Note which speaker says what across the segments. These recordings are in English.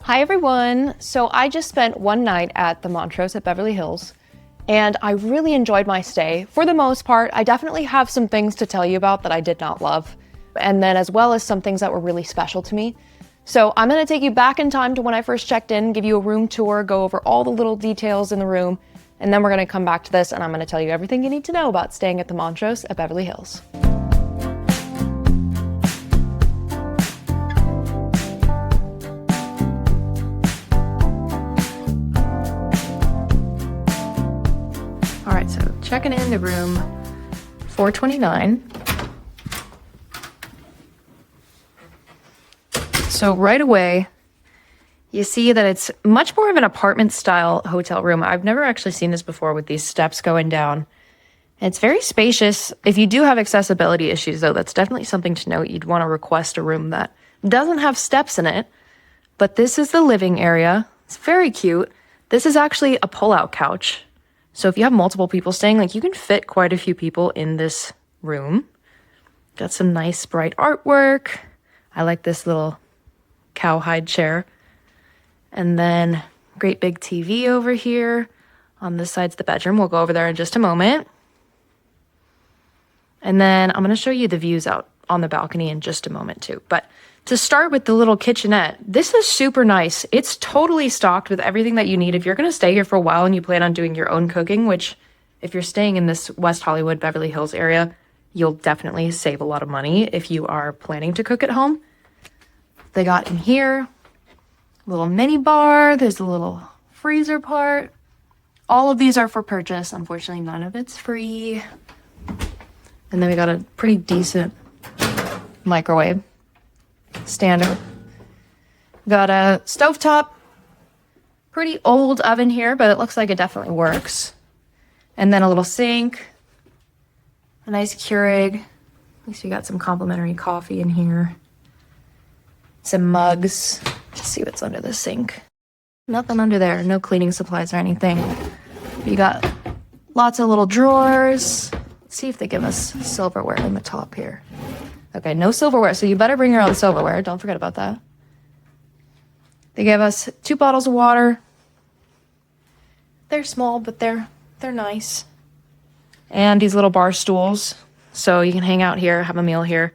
Speaker 1: Hi everyone! So I just spent one night at the Montrose at Beverly Hills, and I really enjoyed my stay. For the most part, I definitely have some things to tell you about that I did not love, and then as well as some things that were really special to me. So I'm gonna take you back in time to when I first checked in, give you a room tour, go over all the little details in the room, and then we're gonna come back to this and I'm gonna tell you everything you need to know about staying at the Montrose at Beverly Hills. All right, so checking in the room 429. So right away, you see that it's much more of an apartment style hotel room. I've never actually seen this before with these steps going down. It's very spacious. If you do have accessibility issues though, that's definitely something to note. You'd want to request a room that doesn't have steps in it, but this is the living area. It's very cute. This is actually a pull-out couch. So if you have multiple people staying, like you can fit quite a few people in this room. Got some nice bright artwork. I like this little cowhide chair. And then great big TV over here. On this side's the bedroom. We'll go over there in just a moment. And then I'm going to show you the views out on the balcony in just a moment too. But to start with the little kitchenette, this is super nice. It's totally stocked with everything that you need. If you're going to stay here for a while and you plan on doing your own cooking, which if you're staying in this West Hollywood, Beverly Hills area, you'll definitely save a lot of money if you are planning to cook at home. They got in here, a little mini bar. There's a little freezer part. All of these are for purchase. Unfortunately, none of it's free. And then we got a pretty decent microwave. Standard. Got a stovetop, pretty old oven here, but it looks like it definitely works. And then a little sink, a nice Keurig. At least we got some complimentary coffee in here. Some mugs. Let's see what's under the sink. Nothing under there, no cleaning supplies or anything. We got lots of little drawers. Let's see if they give us silverware in the top here. Okay, no silverware, so you better bring your own silverware. Don't forget about that. They gave us 2 bottles of water. They're small, but they're nice. And these little bar stools, so you can hang out here, have a meal here,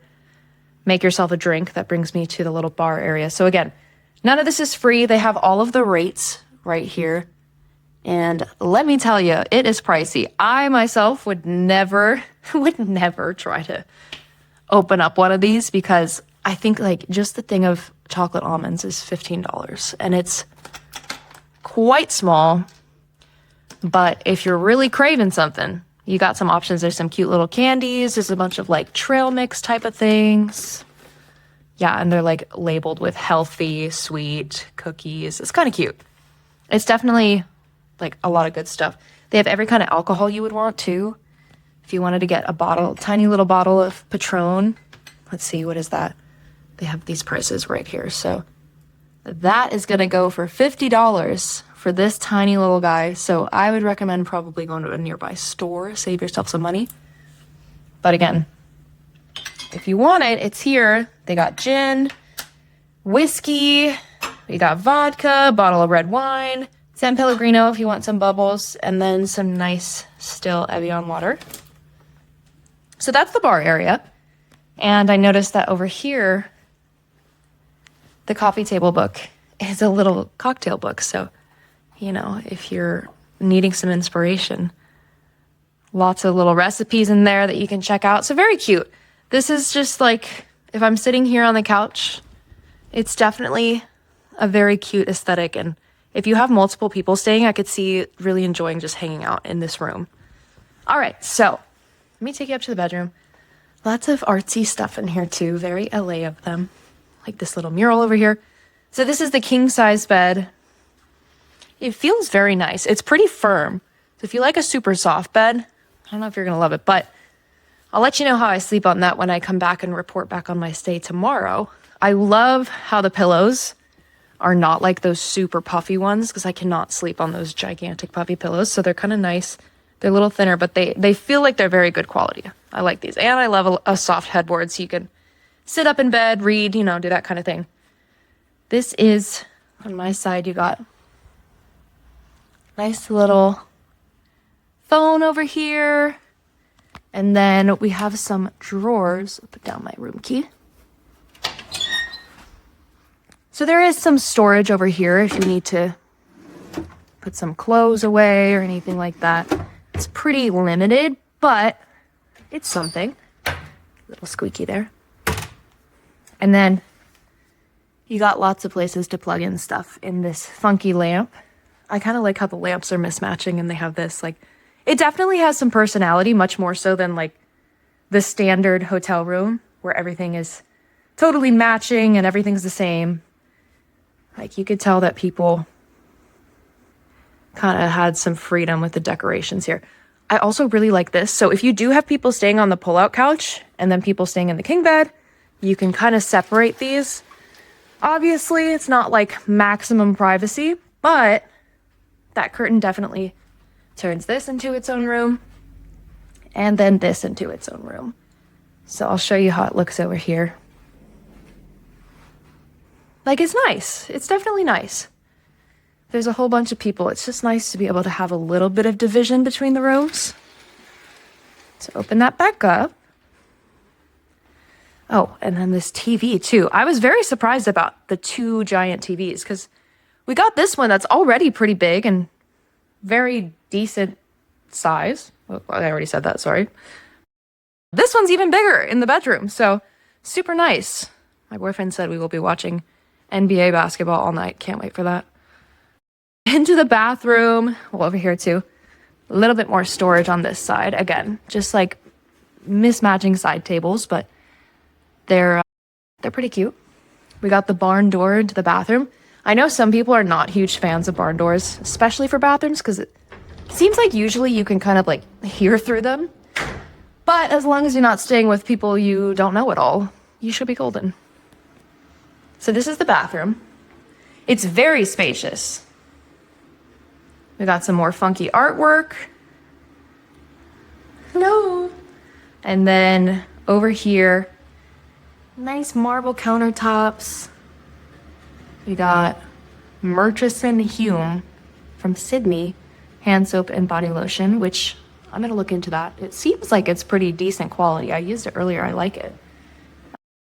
Speaker 1: make yourself a drink. That brings me to the little bar area. So again, none of this is free. They have all of the rates right here. And let me tell you, it is pricey. I myself would never try to open up one of these because I think like just the thing of chocolate almonds is $15 and it's quite small. But if you're really craving something, you got some options. There's some cute little candies. There's a bunch of like trail mix type of things. Yeah, and they're like labeled with healthy, sweet cookies. It's kind of cute. It's definitely like a lot of good stuff. They have every kind of alcohol you would want too. If you wanted to get a bottle, tiny little bottle of Patron, let's see, what is that? They have these prices right here. So that is going to go for $50 for this tiny little guy. So I would recommend probably going to a nearby store, save yourself some money. But again, if you want it, it's here. They got gin, whiskey, we got vodka, bottle of red wine, San Pellegrino if you want some bubbles, and then some nice still Evian water. So that's the bar area. And I noticed that over here, the coffee table book is a little cocktail book. So, you know, if you're needing some inspiration, lots of little recipes in there that you can check out. So very cute. This is just like, if I'm sitting here on the couch, it's definitely a very cute aesthetic. And if you have multiple people staying, I could see really enjoying just hanging out in this room. All right, so let me take you up to the bedroom. Lots of artsy stuff in here too. Very LA of them. Like this little mural over here. So this is the king size bed. It feels very nice. It's pretty firm. So if you like a super soft bed, I don't know if you're going to love it, but I'll let you know how I sleep on that when I come back and report back on my stay tomorrow. I love how the pillows are not like those super puffy ones because I cannot sleep on those gigantic puffy pillows. So they're kind of nice. They're a little thinner, but they feel like they're very good quality. I like these. And I love a soft headboard so you can sit up in bed, read, you know, do that kind of thing. This is On my side, you got nice little phone over here. And then we have some drawers. I'll put down my room key. So there is some storage over here if you need to put some clothes away or anything like that. It's pretty limited, but it's something. A little squeaky there. And then you got lots of places to plug in stuff in this funky lamp. I kind of like how the lamps are mismatching and they have this, like, it definitely has some personality, much more so than like the standard hotel room where everything is totally matching and everything's the same. Like, you could tell that people kind of had some freedom with the decorations here. I also really like this. So if you do have people staying on the pull-out couch and then people staying in the king bed, you can kind of separate these. Obviously, it's not like maximum privacy, but that curtain definitely turns this into its own room and then this into its own room. So I'll show you how it looks over here. Like, it's nice. It's definitely nice. There's a whole bunch of people. It's just nice to be able to have a little bit of division between the rooms. So open that back up. Oh, and then this TV too. I was very surprised about the two giant TVs because we got this one that's already pretty big and very decent size. Well, I already said that, sorry. This one's even bigger in the bedroom, so super nice. My boyfriend said we will be watching NBA basketball all night. Can't wait for that. Into the bathroom. Well, over here too. A little bit more storage on this side. Again, just like mismatching side tables, but they're pretty cute. We got the barn door into the bathroom. I know some people are not huge fans of barn doors, especially for bathrooms, because it seems like usually you can kind of like hear through them. But as long as you're not staying with people you don't know at all, you should be golden. So this is the bathroom. It's very spacious. We got some more funky artwork. Hello. And then over here, nice marble countertops. We got Murchison Hume from Sydney hand soap and body lotion, which I'm gonna look into that. It seems like it's pretty decent quality. I used it earlier, I like it.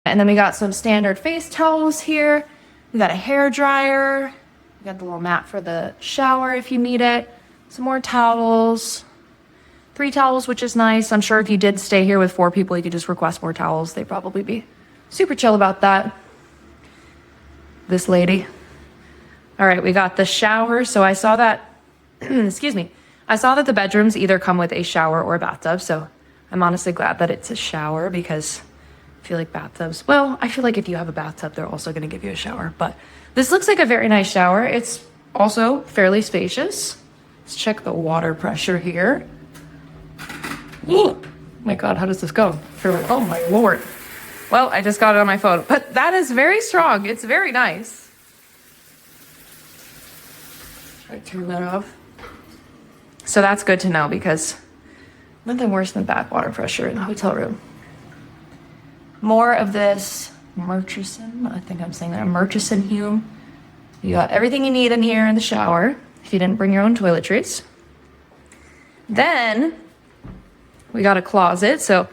Speaker 1: And then we got some standard face towels here. We got a hair dryer. We got the little mat for the shower if you need it. Some more towels. 3 towels, which is nice. I'm sure if you did stay here with 4 people, you could just request more towels. They'd probably be super chill about that. This lady. All right, we got the shower. So I saw that, excuse me. I saw that the bedrooms either come with a shower or a bathtub. So I'm honestly glad that it's a shower because I feel like bathtubs, well, I feel like if you have a bathtub, they're also going to give you a shower. But this looks like a very nice shower. It's also fairly spacious. Let's check the water pressure here. Oh my God, how does this go? Oh my Lord. Well, I just got it on my phone, but that is very strong. It's very nice. Should I turn that off? So that's good to know because nothing worse than bad water pressure in a hotel room. More of this Murchison, I think I'm saying that, Murchison Hume. You got everything you need in here in the shower if you didn't bring your own toiletries. Then we got a closet, so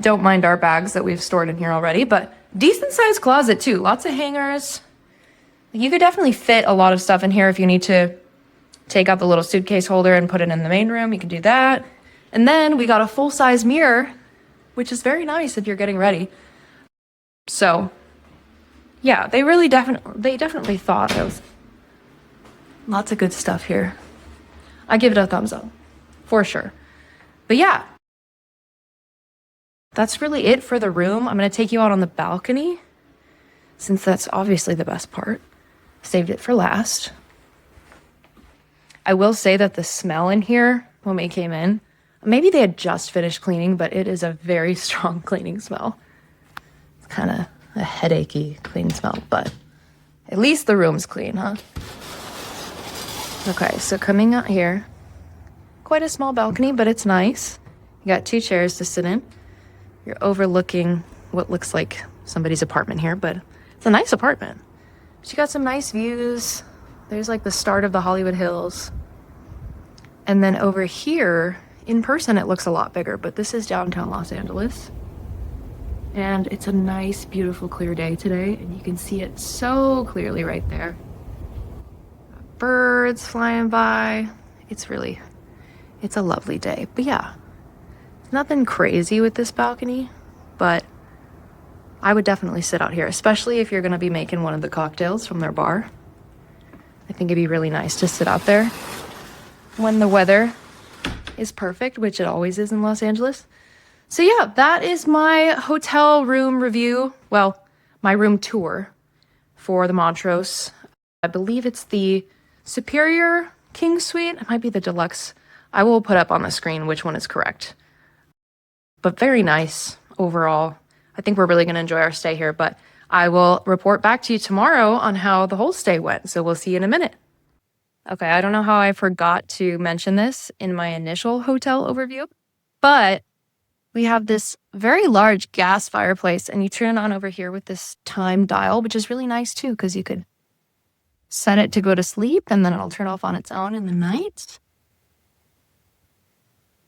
Speaker 1: don't mind our bags that we've stored in here already, but decent sized closet too. Lots of hangers. You could definitely fit a lot of stuff in here if you need to take out the little suitcase holder and put it in the main room. You can do that. And then we got a full size mirror, which is very nice if you're getting ready. So yeah, they definitely thought of lots of good stuff here. I give it a thumbs up for sure. But yeah, that's really it for the room. I'm going to take you out on the balcony since that's obviously the best part. Saved it for last. I will say that the smell in here when we came in, maybe they had just finished cleaning, but it is a very strong cleaning smell. It's kind of a headachy clean smell, but at least the room's clean, huh? Okay, so coming out here, quite a small balcony, but it's nice. You got 2 chairs to sit in. You're overlooking what looks like somebody's apartment here, but it's a nice apartment. But you got some nice views. There's like the start of the Hollywood Hills. And then over here, in person, it looks a lot bigger, but this is downtown Los Angeles. And it's a nice, beautiful, clear day today, and you can see it so clearly right there. Birds flying by. It's a lovely day. But yeah, nothing crazy with this balcony, but I would definitely sit out here, especially if you're gonna be making one of the cocktails from their bar. I think it'd be really nice to sit out there when the weather is perfect, which it always is in Los Angeles. So yeah, that is my hotel room review. Well, my room tour for the Montrose. I believe it's the Superior King Suite. It might be the Deluxe. I will put up on the screen which one is correct. But very nice overall. I think we're really going to enjoy our stay here, but I will report back to you tomorrow on how the whole stay went. So we'll see you in a minute. Okay, I don't know how I forgot to mention this in my initial hotel overview, but we have this very large gas fireplace, and you turn it on over here with this time dial, which is really nice too, because you could set it to go to sleep and then it'll turn off on its own in the night.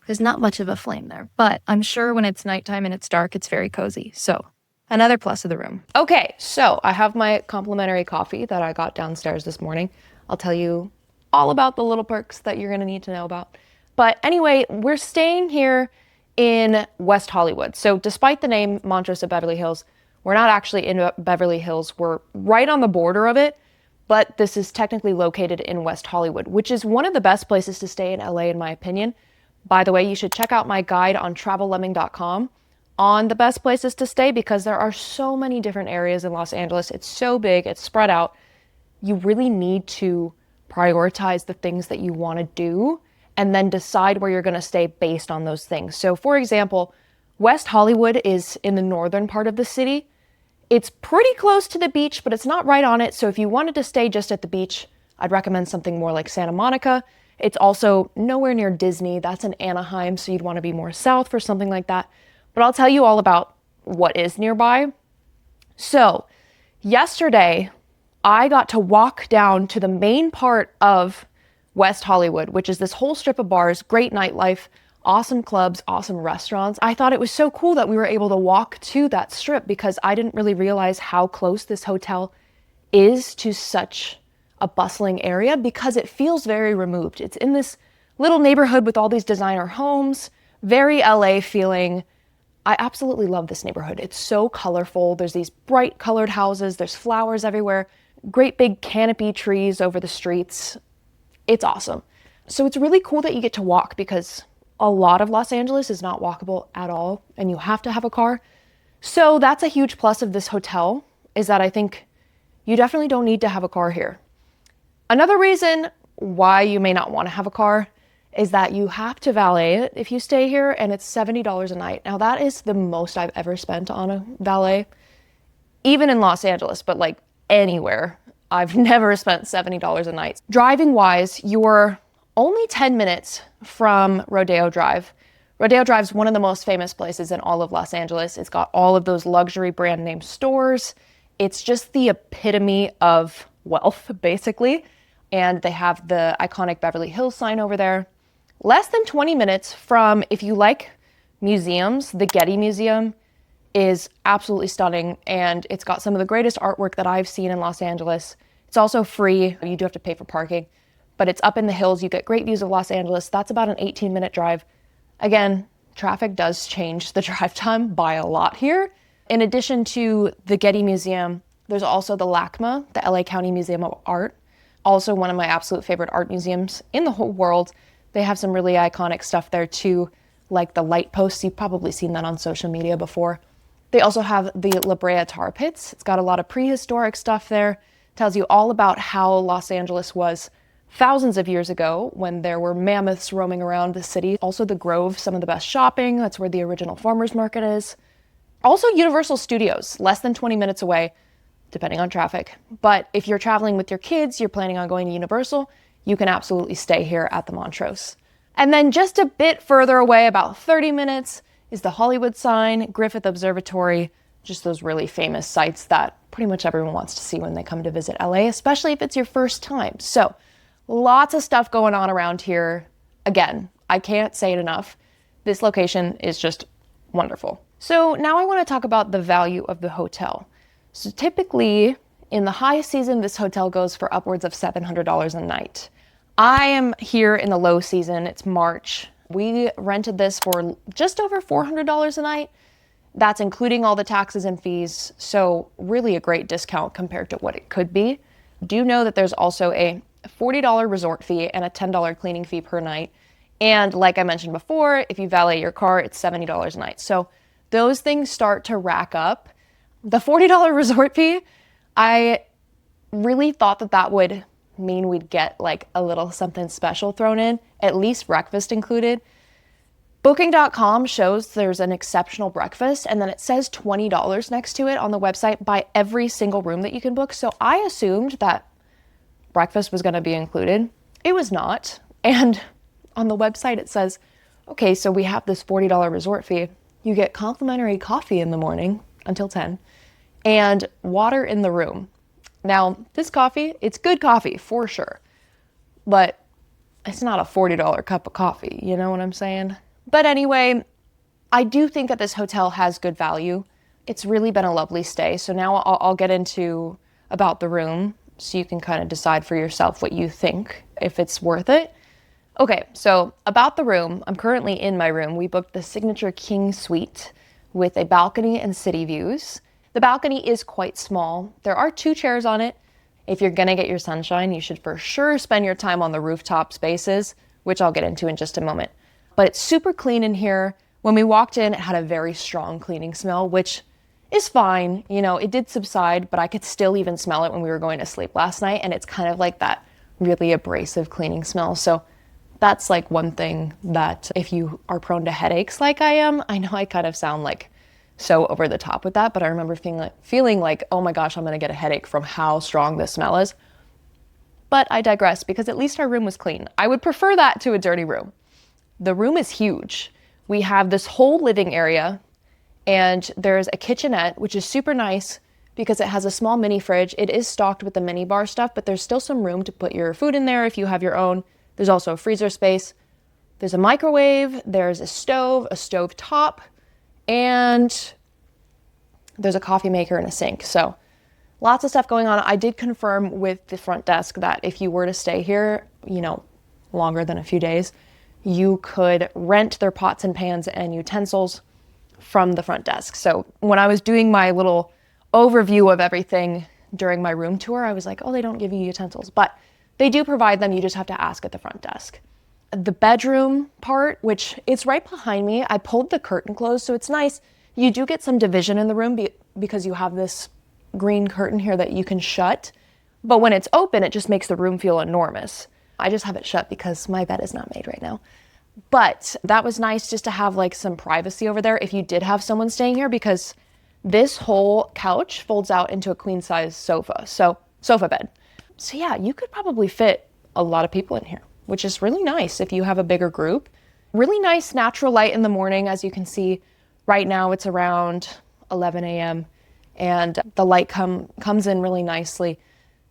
Speaker 1: There's not much of a flame there, but I'm sure when it's nighttime and it's dark, it's very cozy. So another plus of the room. Okay, so I have my complimentary coffee that I got downstairs this morning. I'll tell you all about the little perks that you're gonna need to know about. But anyway, we're staying here in West Hollywood. So despite the name Montrose at Beverly Hills, we're not actually in Beverly Hills. We're right on the border of it, but this is technically located in West Hollywood, which is one of the best places to stay in LA in my opinion. By the way, you should check out my guide on travellemming.com on the best places to stay because there are so many different areas in Los Angeles. It's so big, it's spread out. You really need to prioritize the things that you want to do and then decide where you're going to stay based on those things. So for example, West Hollywood is in the northern part of the city. It's pretty close to the beach, but it's not right on it. So if you wanted to stay just at the beach, I'd recommend something more like Santa Monica. It's also nowhere near Disney. That's in Anaheim, so you'd want to be more south for something like that. But I'll tell you all about what is nearby. So yesterday, I got to walk down to the main part of West Hollywood, which is this whole strip of bars, great nightlife, awesome clubs, awesome restaurants. I thought it was so cool that we were able to walk to that strip because I didn't really realize how close this hotel is to such a bustling area because it feels very removed. It's in this little neighborhood with all these designer homes, very LA feeling. I absolutely love this neighborhood. It's so colorful. There's these bright colored houses. There's flowers everywhere. Great big canopy trees over the streets. It's awesome. So it's really cool that you get to walk because a lot of Los Angeles is not walkable at all and you have to have a car. So that's a huge plus of this hotel is that I think you definitely don't need to have a car here. Another reason why you may not want to have a car is that you have to valet it if you stay here and it's $70 a night. Now that is the most I've ever spent on a valet, even in Los Angeles, but like anywhere. I've never spent $70 a night. Driving wise, you're only 10 minutes from Rodeo Drive. Rodeo Drive is one of the most famous places in all of Los Angeles. It's got all of those luxury brand name stores. It's just the epitome of wealth, basically. And they have the iconic Beverly Hills sign over there. Less than 20 minutes from, if you like museums, the Getty Museum is absolutely stunning. And it's got some of the greatest artwork that I've seen in Los Angeles. It's also free. You do have to pay for parking, but it's up in the hills. You get great views of Los Angeles. That's about an 18-minute drive. Again, traffic does change the drive time by a lot here. In addition to the Getty Museum, there's also the LACMA, the LA County Museum of Art. Also one of my absolute favorite art museums in the whole world. They have some really iconic stuff there too, like the light posts. You've probably seen that on social media before. They also have the La Brea Tar Pits. It's got a lot of prehistoric stuff there. Tells you all about how Los Angeles was thousands of years ago when there were mammoths roaming around the city. Also the Grove, some of the best shopping. That's where the original farmers market is. Also Universal Studios, less than 20 minutes away, depending on traffic. But if you're traveling with your kids, you're planning on going to Universal, you can absolutely stay here at the Montrose. And then just a bit further away, about 30 minutes, is the Hollywood sign, Griffith Observatory, just those really famous sites that pretty much everyone wants to see when they come to visit LA, especially if it's your first time. So lots of stuff going on around here. Again, I can't say it enough. This location is just wonderful. So now I want to talk about the value of the hotel. So typically in the high season, this hotel goes for upwards of $700 a night. I am here in the low season. It's March. We rented this for just over $400 a night. That's including all the taxes and fees. So really a great discount compared to what it could be. Do know that there's also a $40 resort fee and a $10 cleaning fee per night. And like I mentioned before, if you valet your car, it's $70 a night. So those things start to rack up. The $40 resort fee, I really thought that that would mean we'd get like a little something special thrown in, at least breakfast included. Booking.com shows there's an exceptional breakfast, and then it says $20 next to it on the website by every single room that you can book. So I assumed that breakfast was going to be included. It was not. And on the website it says, okay, so we have this $40 resort fee. You get complimentary coffee in the morning until 10 and water in the room. Now, this coffee, it's good coffee for sure, but it's not a $40 cup of coffee. You know what I'm saying? But anyway, I do think that this hotel has good value. It's really been a lovely stay. So now I'll get into about the room so you can kind of decide for yourself what you think, if it's worth it. Okay, so about the room, I'm currently in my room. We booked the Signature King Suite with a balcony and city views. The balcony is quite small. There are 2 chairs on it. If you're gonna get your sunshine, you should for sure spend your time on the rooftop spaces, which I'll get into in just a moment. But it's super clean in here. When we walked in, it had a very strong cleaning smell, which is fine. You know, it did subside, but I could still even smell it when we were going to sleep last night. And it's kind of like that really abrasive cleaning smell. So that's like one thing that if you are prone to headaches like I am, I know I kind of sound like so over the top with that, but I remember feeling like, oh my gosh, I'm gonna get a headache from how strong this smell is. But I digress, because at least our room was clean. I would prefer that to a dirty room. The room is huge. We have this whole living area, and there's a kitchenette, which is super nice because it has a small mini fridge. It is stocked with the mini bar stuff, but there's still some room to put your food in there if you have your own. There's also a freezer space. There's a microwave, there's a stove top, and there's a coffee maker and a sink. So lots of stuff going on. I did confirm with the front desk that if you were to stay here, you know, longer than a few days, you could rent their pots and pans and utensils from the front desk. So when I was doing my little overview of everything during my room tour, I was like, oh, they don't give you utensils, but they do provide them. You just have to ask at the front desk. The bedroom part, which is right behind me, I pulled the curtain closed, so it's nice. You do get some division in the room because you have this green curtain here that you can shut. But when it's open, it just makes the room feel enormous. I just have it shut because my bed is not made right now. But that was nice just to have like some privacy over there if you did have someone staying here, because this whole couch folds out into a queen size sofa bed. So yeah, you could probably fit a lot of people in here, which is really nice if you have a bigger group. Really nice natural light in the morning. As you can see right now, it's around 11 a.m. and the light comes in really nicely.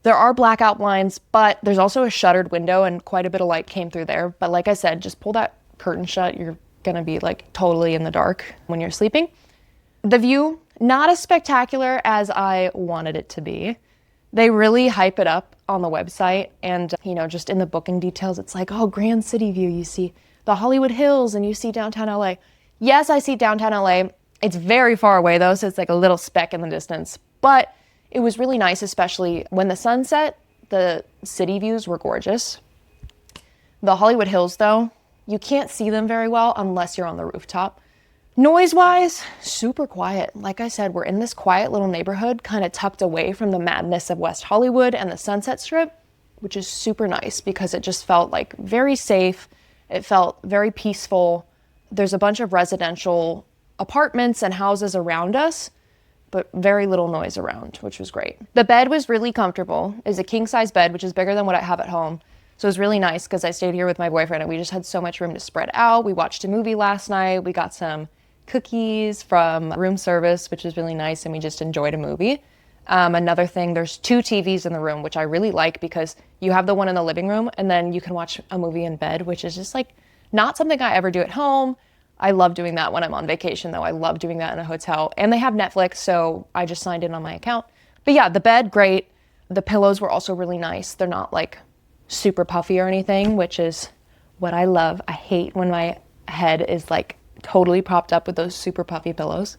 Speaker 1: There are blackout blinds, but there's also a shuttered window and quite a bit of light came through there. But like I said, just pull that curtain shut. You're gonna be like totally in the dark when you're sleeping. The view, not as spectacular as I wanted it to be. They really hype it up on the website, and you know, just in the booking details, it's like, oh, grand city view. You see the Hollywood Hills and you see downtown LA. Yes, I see downtown LA. It's very far away though, so it's like a little speck in the distance. But it was really nice, especially when the sun set. The city views were gorgeous. The Hollywood Hills though, you can't see them very well unless you're on the rooftop. Noise-wise, super quiet. Like I said, we're in this quiet little neighborhood, kind of tucked away from the madness of West Hollywood and the Sunset Strip, which is super nice because it just felt like very safe. It felt very peaceful. There's a bunch of residential apartments and houses around us, but very little noise around, which was great. The bed was really comfortable. It's a king-size bed, which is bigger than what I have at home. So it was really nice because I stayed here with my boyfriend and we just had so much room to spread out. We watched a movie last night. We got some cookies from room service, which is really nice, and we just enjoyed a movie. Another thing, there's 2 TVs in the room, which I really like because you have the one in the living room and then you can watch a movie in bed, which is just like not something I ever do at home. I love doing that when I'm on vacation though. I love doing that in a hotel, and they have Netflix, so I just signed in on my account. But yeah, the bed, great. The pillows were also really nice. They're not like super puffy or anything, which is what I love. I hate when my head is like totally propped up with those super puffy pillows.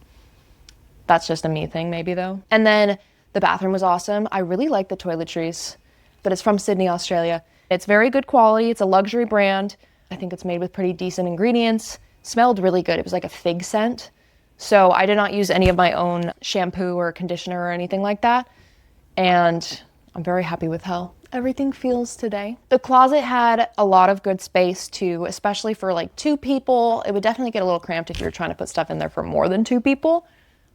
Speaker 1: That's just a me thing maybe though. And then the bathroom was awesome. I really like the toiletries, but it's from Sydney, Australia. It's very good quality. It's a luxury brand. I think it's made with pretty decent ingredients. Smelled really good. It was like a fig scent. So I did not use any of my own shampoo or conditioner or anything like that. And I'm very happy with how everything feels today. The closet had a lot of good space too, especially for like 2 people. It would definitely get a little cramped if you were trying to put stuff in there for more than 2 people.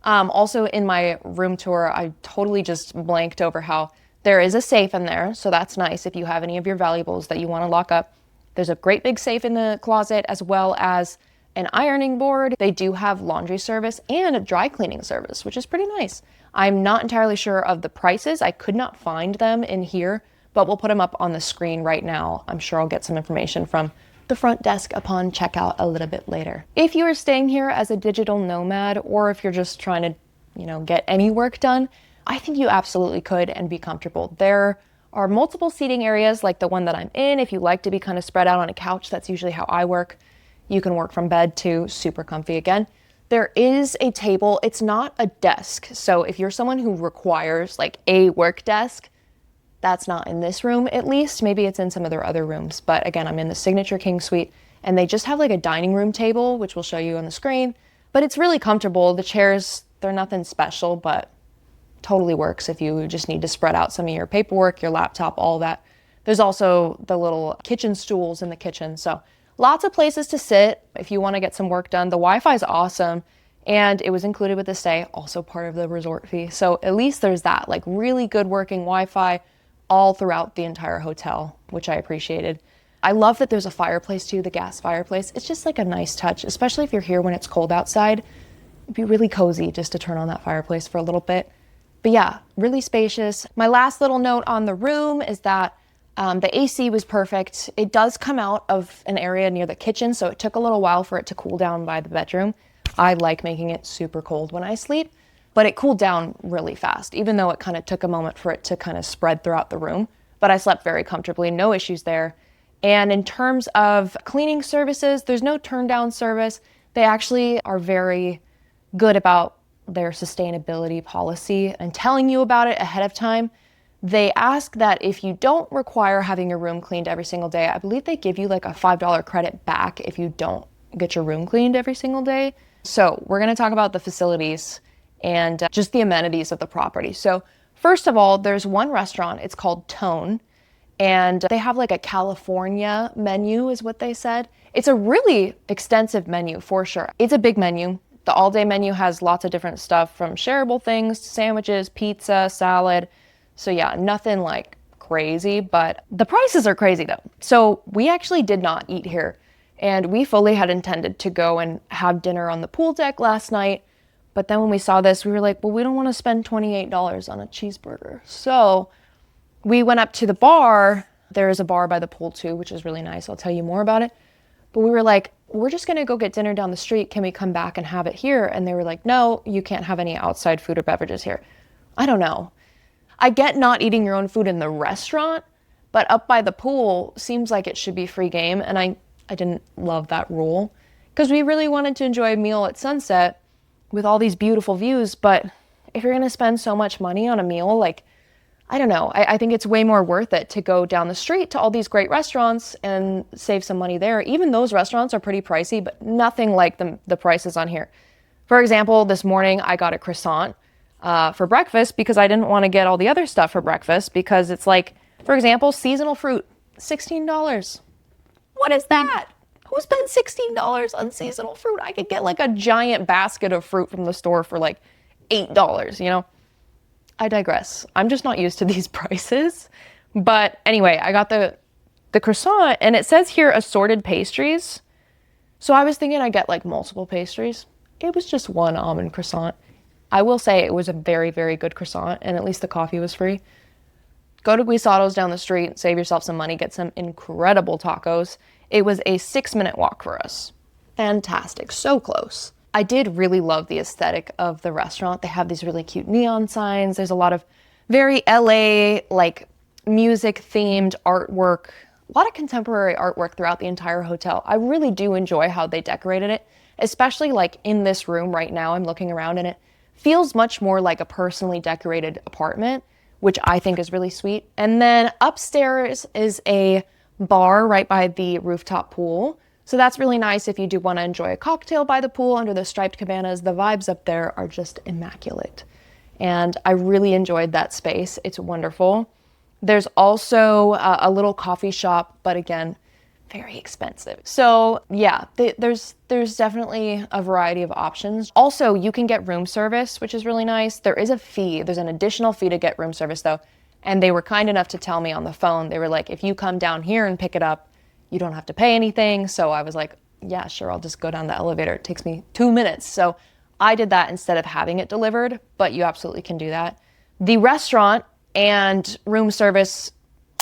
Speaker 1: Also in my room tour, I totally just blanked over how there is a safe in there. So that's nice if you have any of your valuables that you want to lock up. There's a great big safe in the closet, as well as an ironing board. They do have laundry service and a dry cleaning service, which is pretty nice. I'm not entirely sure of the prices. I could not find them in here, but we'll put them up on the screen right now. I'm sure I'll get some information from the front desk upon checkout a little bit later. If you are staying here as a digital nomad, or if you're just trying to, get any work done, I think you absolutely could and be comfortable. There are multiple seating areas like the one that I'm in. If you like to be kind of spread out on a couch, that's usually how I work. You can work from bed too, super comfy again. There is a table. It's not a desk. So if you're someone who requires like a work desk, that's not in this room, at least. Maybe it's in some of their other rooms. But again, I'm in the Signature King Suite, and they just have like a dining room table, which we'll show you on the screen. But it's really comfortable. The chairs, they're nothing special, but totally works if you just need to spread out some of your paperwork, your laptop, all that. There's also the little kitchen stools in the kitchen. So lots of places to sit if you want to get some work done. The Wi-Fi is awesome, and it was included with the stay, also part of the resort fee. So at least there's that, like really good working Wi-Fi all throughout the entire hotel, which I appreciated. I love that there's a fireplace too, the gas fireplace. It's just like a nice touch, especially if you're here when it's cold outside. It'd be really cozy just to turn on that fireplace for a little bit. But yeah, really spacious. My last little note on the room is that the AC was perfect. It does come out of an area near the kitchen, so it took a little while for it to cool down by the bedroom. I like making it super cold when I sleep, but it cooled down really fast, even though it kind of took a moment for it to kind of spread throughout the room. But I slept very comfortably, no issues there. And in terms of cleaning services, there's no turn down service. They actually are very good about their sustainability policy and telling you about it ahead of time. They ask that if you don't require having your room cleaned every single day, I believe they give you like a $5 credit back if you don't get your room cleaned every single day. So we're going to talk about the facilities and just the amenities of the property. So first of all, there's one restaurant. It's called Tone, and they have like a California menu is what they said. It's a really extensive menu for sure. It's a big menu. The all-day menu has lots of different stuff from shareable things, sandwiches, pizza, salad. So yeah, nothing like crazy, but the prices are crazy though. So we actually did not eat here, and we fully had intended to go and have dinner on the pool deck last night. But then when we saw this, we were like, well, we don't want to spend $28 on a cheeseburger. So we went up to the bar. There is a bar by the pool too, which is really nice. I'll tell you more about it. But we were like, we're just going to go get dinner down the street. Can we come back and have it here? And they were like, no, you can't have any outside food or beverages here. I don't know. I get not eating your own food in the restaurant, but up by the pool seems like it should be free game. And I didn't love that rule because we really wanted to enjoy a meal at sunset with all these beautiful views. But if you're going to spend so much money on a meal, like, I don't know. I think it's way more worth it to go down the street to all these great restaurants and save some money there. Even those restaurants are pretty pricey, but nothing like the prices on here. For example, this morning I got a croissant for breakfast because I didn't want to get all the other stuff for breakfast because it's like, for example, seasonal fruit, $16. What is that? Who spent $16 on seasonal fruit? I could get like a giant basket of fruit from the store for like $8, you know? I digress. I'm just not used to these prices. But anyway, I got the croissant, and it says here assorted pastries. So I was thinking I'd get like multiple pastries. it was just one almond croissant. I will say it was a very, very good croissant, and at least the coffee was free. Go to Guisado's down the street, save yourself some money, get some incredible tacos. It was a 6-minute walk for us. Fantastic, so close. I did really love the aesthetic of the restaurant. They have these really cute neon signs. There's a lot of very LA, like music themed artwork, a lot of contemporary artwork throughout the entire hotel. I really do enjoy how they decorated it, especially like in this room right now. I'm looking around and it feels much more like a personally decorated apartment, which I think is really sweet. And then upstairs is a bar right by the rooftop pool. So that's really nice if you do want to enjoy a cocktail by the pool under the striped cabanas. The vibes up there are just immaculate. And I really enjoyed that space. It's wonderful. There's also a little coffee shop, but again, very expensive. So yeah, there's definitely a variety of options. Also, you can get room service, which is really nice. There is a fee. There's an additional fee to get room service though. And they were kind enough to tell me on the phone, they were like, if you come down here and pick it up, you don't have to pay anything. So I was like, yeah, sure, I'll just go down the elevator. It takes me 2 minutes. So I did that instead of having it delivered, but you absolutely can do that. The restaurant and room service,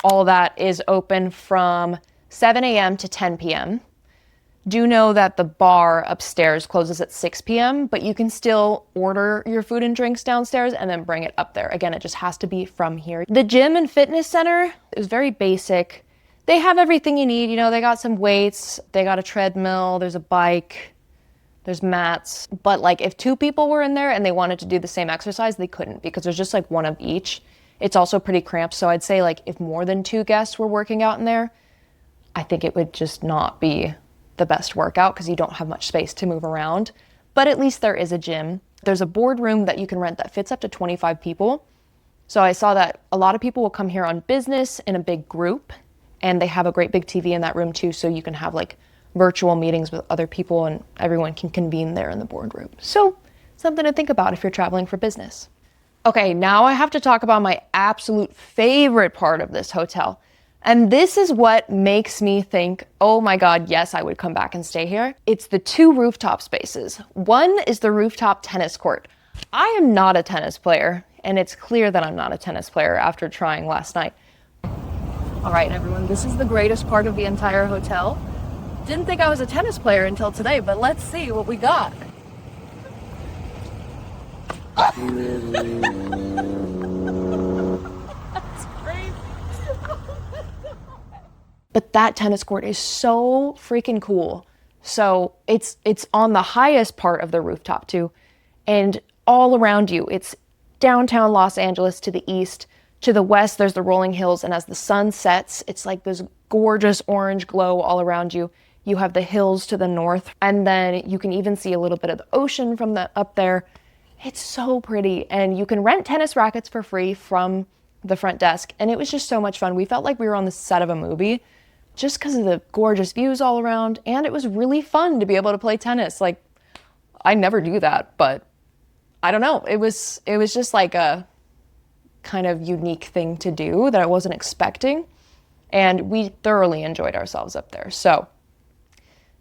Speaker 1: all of that is open from 7 a.m. to 10 p.m. Do know that the bar upstairs closes at 6 p.m., but you can still order your food and drinks downstairs and then bring it up there. Again, it just has to be from here. The gym and fitness center is very basic. They have everything you need. You know, they got some weights, they got a treadmill, there's a bike, there's mats. But like if 2 people were in there and they wanted to do the same exercise, they couldn't because there's just like one of each. It's also pretty cramped. So I'd say like if more than 2 guests were working out in there, I think it would just not be the best workout because you don't have much space to move around. But at least there is a gym. There's a boardroom that you can rent that fits up to 25 people. So I saw that a lot of people will come here on business in a big group, and they have a great big TV in that room too, so you can have like virtual meetings with other people and everyone can convene there in the boardroom. So something to think about if you're traveling for business. Okay, now I have to talk about my absolute favorite part of this hotel. And this is what makes me think, oh my God, yes, I would come back and stay here. It's the 2 rooftop spaces. One is the rooftop tennis court. I am not a tennis player, and it's clear that I'm not a tennis player after trying last night. All right, everyone, this is the greatest part of the entire hotel. Didn't think I was a tennis player until today, but let's see what we got. That's crazy. But that tennis court is so freaking cool. So it's on the highest part of the rooftop too. And all around you, it's downtown Los Angeles to the east. To the west, there's the rolling hills. And as the sun sets, it's like this gorgeous orange glow all around you. You have the hills to the north. And then you can even see a little bit of the ocean from up there. It's so pretty. And you can rent tennis rackets for free from the front desk. And it was just so much fun. We felt like we were on the set of a movie just because of the gorgeous views all around. And it was really fun to be able to play tennis. Like, I never do that, but I don't know. It was just like a kind of unique thing to do that I wasn't expecting. And we thoroughly enjoyed ourselves up there. So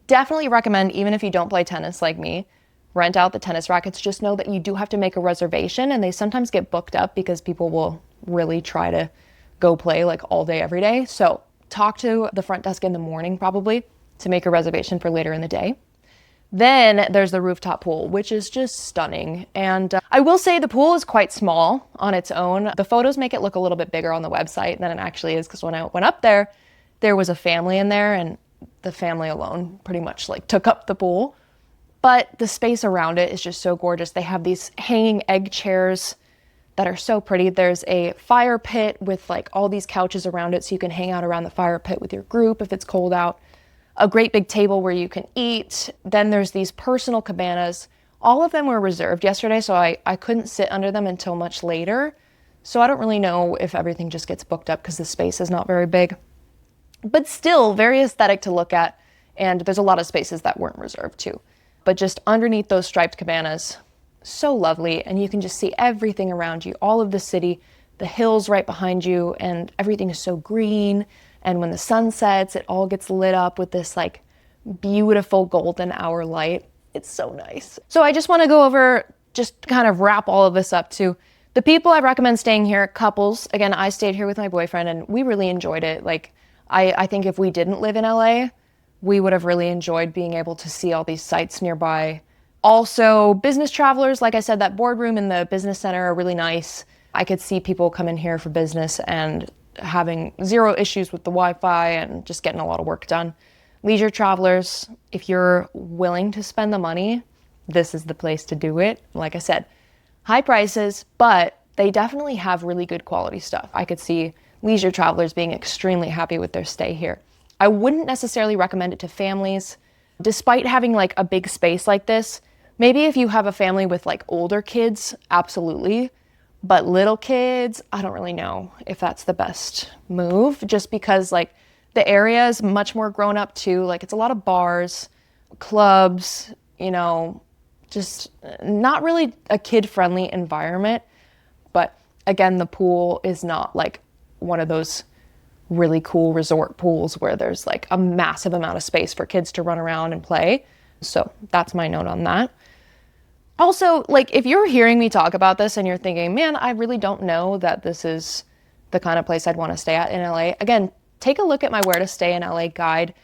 Speaker 1: definitely recommend, even if you don't play tennis like me, rent out the tennis rackets. Just know that you do have to make a reservation, and they sometimes get booked up because people will really try to go play like all day, every day. So talk to the front desk in the morning probably to make a reservation for later in the day. Then there's the rooftop pool, which is just stunning. And I will say the pool is quite small on its own. The photos make it look a little bit bigger on the website than it actually is, because when I went up there, there was a family in there, and the family alone pretty much like took up the pool. But the space around it is just so gorgeous. They have these hanging egg chairs that are so pretty. There's a fire pit with like all these couches around it, so you can hang out around the fire pit with your group if it's cold out. A great big table where you can eat. Then there's these personal cabanas. All of them were reserved yesterday, so I couldn't sit under them until much later. So I don't really know if everything just gets booked up because the space is not very big. But still very aesthetic to look at, and there's a lot of spaces that weren't reserved too. But just underneath those striped cabanas, so lovely, and you can just see everything around you, all of the city, the hills right behind you, and everything is so green. And when the sun sets, it all gets lit up with this like beautiful golden hour light. It's so nice. So I just want to go over, just kind of wrap all of this up too. The people I recommend staying here, couples. Again, I stayed here with my boyfriend and we really enjoyed it. Like, I think if we didn't live in LA, we would have really enjoyed being able to see all these sites nearby. Also, business travelers, like I said, that boardroom in the business center are really nice. I could see people come in here for business and having zero issues with the Wi-Fi and just getting a lot of work done. Leisure travelers, if you're willing to spend the money, this is the place to do it. Like I said, high prices, but they definitely have really good quality stuff. I could see leisure travelers being extremely happy with their stay here. I wouldn't necessarily recommend it to families. Despite having like a big space like this, maybe if you have a family with like older kids, absolutely. But little kids, I don't really know if that's the best move, just because like the area is much more grown up too. Like it's a lot of bars, clubs, you know, just not really a kid-friendly environment. But again, the pool is not like one of those really cool resort pools where there's like a massive amount of space for kids to run around and play. So that's my note on that. Also, like if you're hearing me talk about this and you're thinking, man, I really don't know that this is the kind of place I'd want to stay at in LA. Again, take a look at my Where to Stay in LA guide.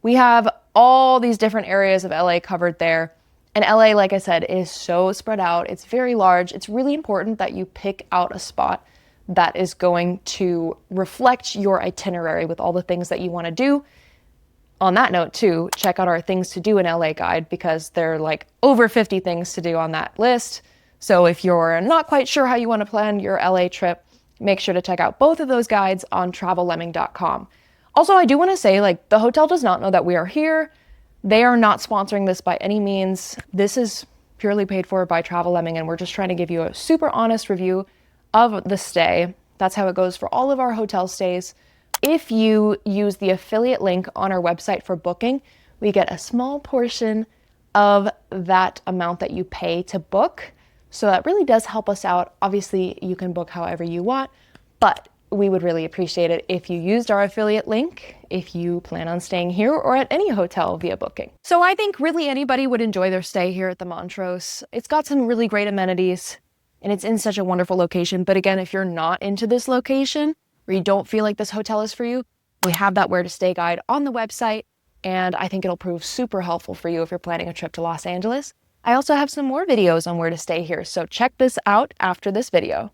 Speaker 1: We have all these different areas of LA covered there. And LA, like I said, is so spread out. It's very large. It's really important that you pick out a spot that is going to reflect your itinerary with all the things that you want to do. On that note too, check out our things to do in LA guide because there are like over 50 things to do on that list. So if you're not quite sure how you want to plan your LA trip, make sure to check out both of those guides on travellemming.com. Also, I do want to say, like, the hotel does not know that we are here. They are not sponsoring this by any means. This is purely paid for by Travel Lemming, and we're just trying to give you a super honest review of the stay. That's how it goes for all of our hotel stays. If you use the affiliate link on our website for booking, we get a small portion of that amount that you pay to book. So that really does help us out. Obviously, you can book however you want, but we would really appreciate it if you used our affiliate link if you plan on staying here or at any hotel via booking. So I think really anybody would enjoy their stay here at the Montrose. It's got some really great amenities and it's in such a wonderful location. But again, if you're not into this location or you don't feel like this hotel is for you, we have that Where to Stay guide on the website. And I think it'll prove super helpful for you if you're planning a trip to Los Angeles. I also have some more videos on where to stay here, so check this out after this video.